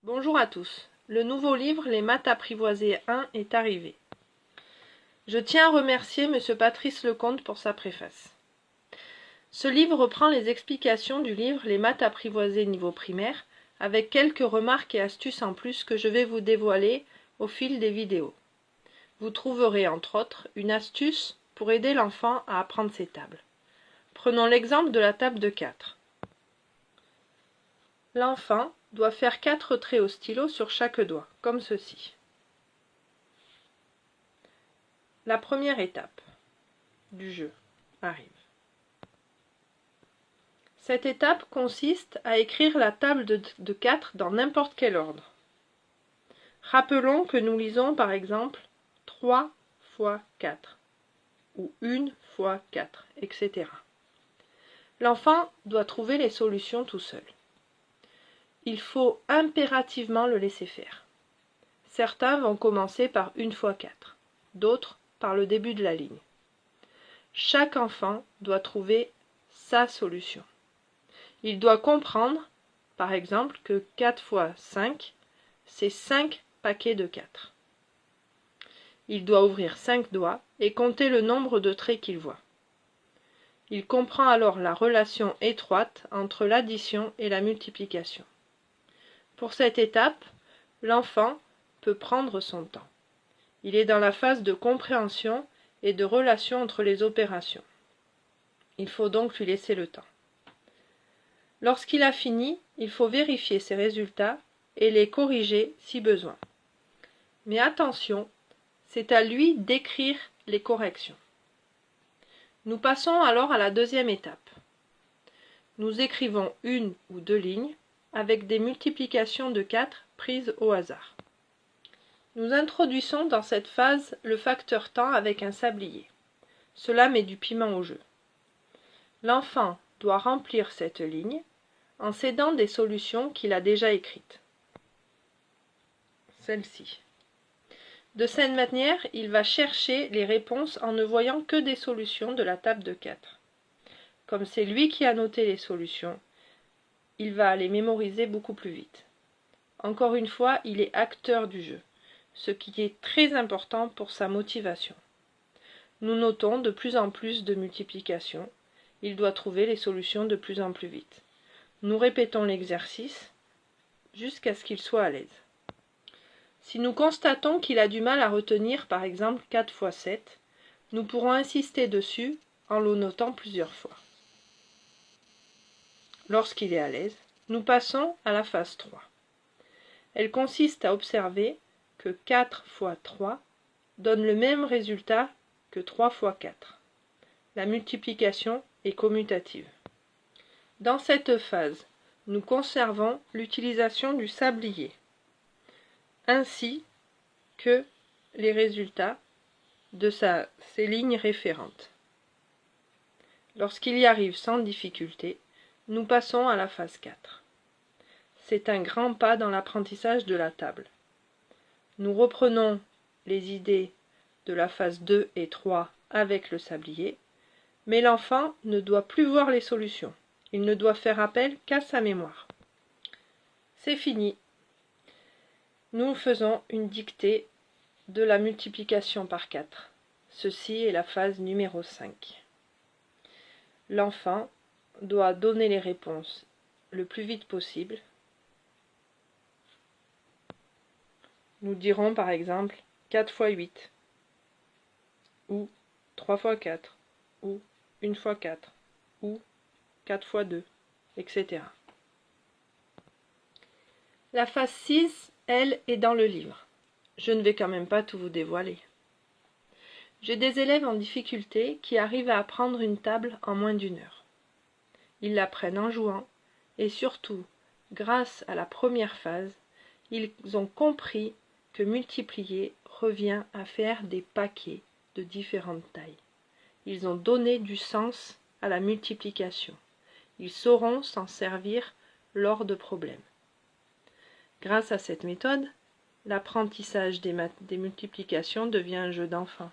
Bonjour à tous. Le nouveau livre Les maths apprivoisées 1 est arrivé. Je tiens à remercier M. Patrice Lecomte pour sa préface. Ce livre reprend les explications du livre Les maths apprivoisées niveau primaire, avec quelques remarques et astuces en plus que je vais vous dévoiler au fil des vidéos. Vous trouverez entre autres une astuce pour aider l'enfant à apprendre ses tables. Prenons l'exemple de la table de 4. L'enfant doit faire 4 traits au stylo sur chaque doigt, comme ceci. La première étape du jeu arrive. Cette étape consiste à écrire la table de 4 dans n'importe quel ordre. Rappelons que nous lisons par exemple 3 fois 4 ou 1 fois 4, etc. L'enfant doit trouver les solutions tout seul. Il faut impérativement le laisser faire. Certains vont commencer par 1 fois 4, d'autres par le début de la ligne. Chaque enfant doit trouver sa solution. Il doit comprendre, par exemple, que 4 fois 5, c'est 5 paquets de 4. Il doit ouvrir 5 doigts et compter le nombre de traits qu'il voit. Il comprend alors la relation étroite entre l'addition et la multiplication. Pour cette étape, l'enfant peut prendre son temps. Il est dans la phase de compréhension et de relation entre les opérations. Il faut donc lui laisser le temps. Lorsqu'il a fini, il faut vérifier ses résultats et les corriger si besoin. Mais attention, c'est à lui d'écrire les corrections. Nous passons alors à la deuxième étape. Nous écrivons 1 ou 2 lignes avec des multiplications de 4 prises au hasard. Nous introduisons dans cette phase le facteur temps avec un sablier. Cela met du piment au jeu. L'enfant doit remplir cette ligne en s'aidant des solutions qu'il a déjà écrites. Celle-ci. De cette manière, il va chercher les réponses en ne voyant que des solutions de la table de 4. Comme c'est lui qui a noté les solutions, il va les mémoriser beaucoup plus vite. Encore une fois, il est acteur du jeu, ce qui est très important pour sa motivation. Nous notons de plus en plus de multiplications. Il doit trouver les solutions de plus en plus vite. Nous répétons l'exercice jusqu'à ce qu'il soit à l'aise. Si nous constatons qu'il a du mal à retenir par exemple 4 fois 7, nous pourrons insister dessus en le notant plusieurs fois. Lorsqu'il est à l'aise, nous passons à la phase 3. Elle consiste à observer que 4 fois 3 donne le même résultat que 3 fois 4. La multiplication est commutative. Dans cette phase, nous conservons l'utilisation du sablier, ainsi que les résultats de ces lignes référentes. Lorsqu'il y arrive sans difficulté, nous passons à la phase 4. C'est un grand pas dans l'apprentissage de la table. Nous reprenons les idées de la phase 2 et 3 avec le sablier, mais l'enfant ne doit plus voir les solutions. Il ne doit faire appel qu'à sa mémoire. C'est fini. Nous faisons une dictée de la multiplication par 4. Ceci est la phase numéro 5. L'enfant doit donner les réponses le plus vite possible. Nous dirons par exemple 4 fois 8, ou 3 fois 4, ou 1 fois 4, ou 4 fois 2, etc. La phase 6, elle, est dans le livre. Je ne vais quand même pas tout vous dévoiler. J'ai des élèves en difficulté qui arrivent à apprendre une table en moins d'1 heure. Ils l'apprennent en jouant, et surtout, grâce à la première phase, ils ont compris que multiplier revient à faire des paquets de différentes tailles. Ils ont donné du sens à la multiplication. Ils sauront s'en servir lors de problèmes. Grâce à cette méthode, l'apprentissage des multiplications devient un jeu d'enfant.